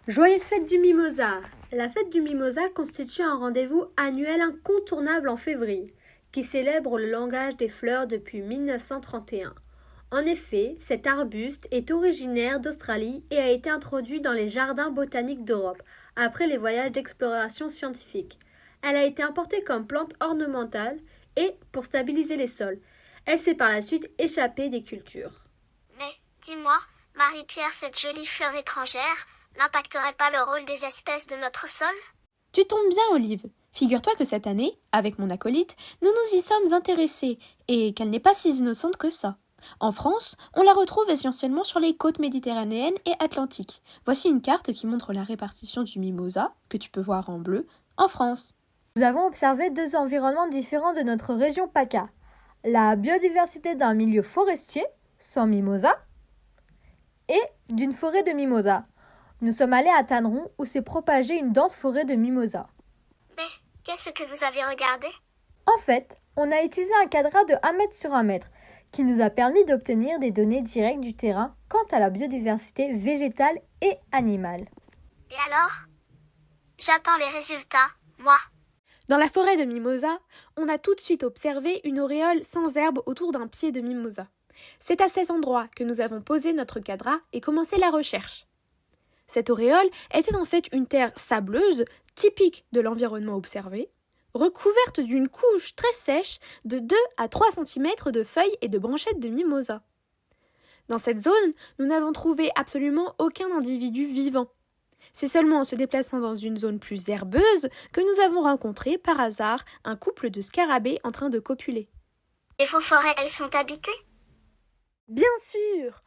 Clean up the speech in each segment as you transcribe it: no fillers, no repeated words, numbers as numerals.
Joyeuse fête du mimosa! La fête du mimosa constitue un rendez-vous annuel incontournable en février, qui célèbre le langage des fleurs depuis 1931. En effet, cet arbuste est originaire d'Australie et a été introduit dans les jardins botaniques d'Europe après les voyages d'exploration scientifique. Elle a été importée comme plante ornementale et pour stabiliser les sols. Elle s'est par la suite échappée des cultures. Mais, dis-moi, Marie-Pierre, cette jolie fleur étrangère n'impacterait pas le rôle des espèces de notre sol? Tu tombes bien, Olive. Figure-toi que cette année, avec mon acolyte, nous nous y sommes intéressés et qu'elle n'est pas si innocente que ça. En France, on la retrouve essentiellement sur les côtes méditerranéennes et atlantiques. Voici une carte qui montre la répartition du mimosa, que tu peux voir en bleu, en France. Nous avons observé deux environnements différents de notre région PACA. La biodiversité d'un milieu forestier, sans mimosa, et d'une forêt de mimosa. Nous sommes allés à Tanneron où s'est propagée une dense forêt de mimosa. Mais, qu'est-ce que vous avez regardé? En fait, on a utilisé un cadran de 1 mètre sur 1 mètre qui nous a permis d'obtenir des données directes du terrain quant à la biodiversité végétale et animale. Et alors? J'attends les résultats, moi. Dans la forêt de mimosa, on a tout de suite observé une auréole sans herbe autour d'un pied de mimosa. C'est à cet endroit que nous avons posé notre cadran et commencé la recherche. Cette auréole était en fait une terre sableuse, typique de l'environnement observé, recouverte d'une couche très sèche de 2 à 3 cm de feuilles et de branchettes de mimosa. Dans cette zone, nous n'avons trouvé absolument aucun individu vivant. C'est seulement en se déplaçant dans une zone plus herbeuse que nous avons rencontré par hasard un couple de scarabées en train de copuler. Et vos forêts, elles sont habitées? Bien sûr!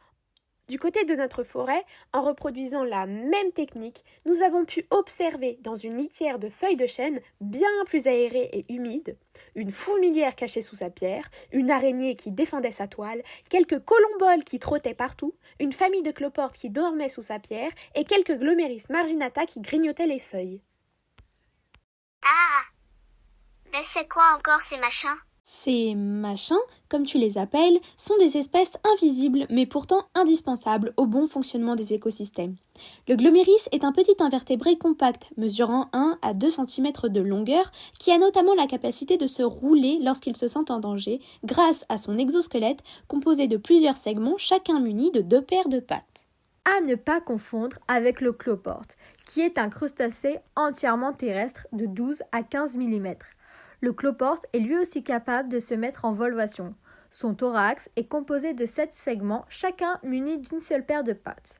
Du côté de notre forêt, en reproduisant la même technique, nous avons pu observer dans une litière de feuilles de chêne bien plus aérée et humide, une fourmilière cachée sous sa pierre, une araignée qui défendait sa toile, quelques colomboles qui trottaient partout, une famille de cloportes qui dormait sous sa pierre et quelques gloméris marginata qui grignotaient les feuilles. Ah! Mais c'est quoi encore ces machins? Ces machins, comme tu les appelles, sont des espèces invisibles mais pourtant indispensables au bon fonctionnement des écosystèmes. Le gloméris est un petit invertébré compact, mesurant 1 à 2 cm de longueur, qui a notamment la capacité de se rouler lorsqu'il se sent en danger grâce à son exosquelette composé de plusieurs segments, chacun muni de 2 paires de pattes. À ne pas confondre avec le cloporte, qui est un crustacé entièrement terrestre de 12 à 15 mm. Le cloporte est lui aussi capable de se mettre en volvation. Son thorax est composé de 7 segments, chacun muni d'une seule paire de pattes.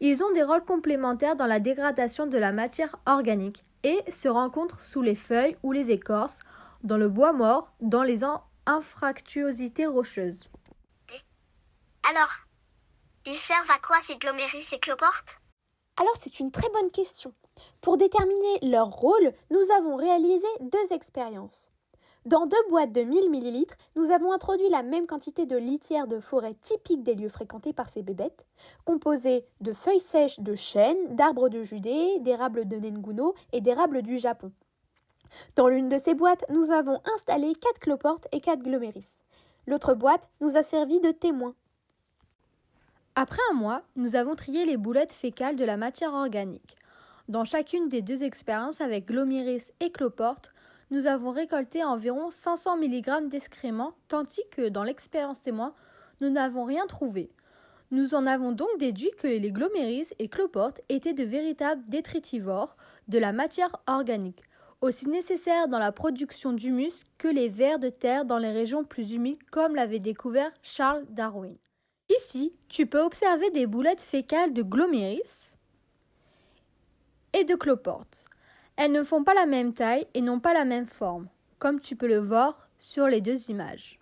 Ils ont des rôles complémentaires dans la dégradation de la matière organique et se rencontrent sous les feuilles ou les écorces, dans le bois mort, dans les infractuosités rocheuses. Alors, ils servent à quoi ces gloméris et cloportes? Alors c'est une très bonne question. Pour déterminer leur rôle, nous avons réalisé 2 expériences. Dans 2 boîtes de 1000 ml, nous avons introduit la même quantité de litière de forêt typique des lieux fréquentés par ces bébêtes, composée de feuilles sèches de chêne, d'arbres de Judée, d'érables de Nenguno et d'érables du Japon. Dans l'une de ces boîtes, nous avons installé 4 cloportes et 4 gloméris. L'autre boîte nous a servi de témoin. Après un mois, nous avons trié les boulettes fécales de la matière organique. Dans chacune des 2 expériences avec gloméris et cloporte, nous avons récolté environ 500 mg d'excréments, tandis que dans l'expérience témoin, nous n'avons rien trouvé. Nous en avons donc déduit que les gloméris et cloportes étaient de véritables détritivores de la matière organique, aussi nécessaires dans la production d'humus que les vers de terre dans les régions plus humides comme l'avait découvert Charles Darwin. Ici, tu peux observer des boulettes fécales de gloméris et de cloporte. Elles ne font pas la même taille et n'ont pas la même forme, comme tu peux le voir sur les 2 images.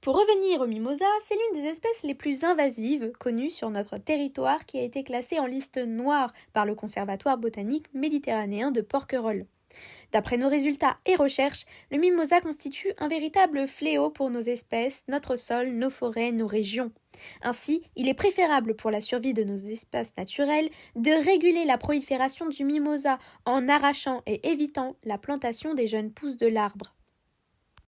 Pour revenir au mimosa, c'est l'une des espèces les plus invasives connues sur notre territoire qui a été classée en liste noire par le Conservatoire botanique méditerranéen de Porquerolles. D'après nos résultats et recherches, le mimosa constitue un véritable fléau pour nos espèces, notre sol, nos forêts, nos régions. Ainsi, il est préférable pour la survie de nos espaces naturels de réguler la prolifération du mimosa en arrachant et évitant la plantation des jeunes pousses de l'arbre.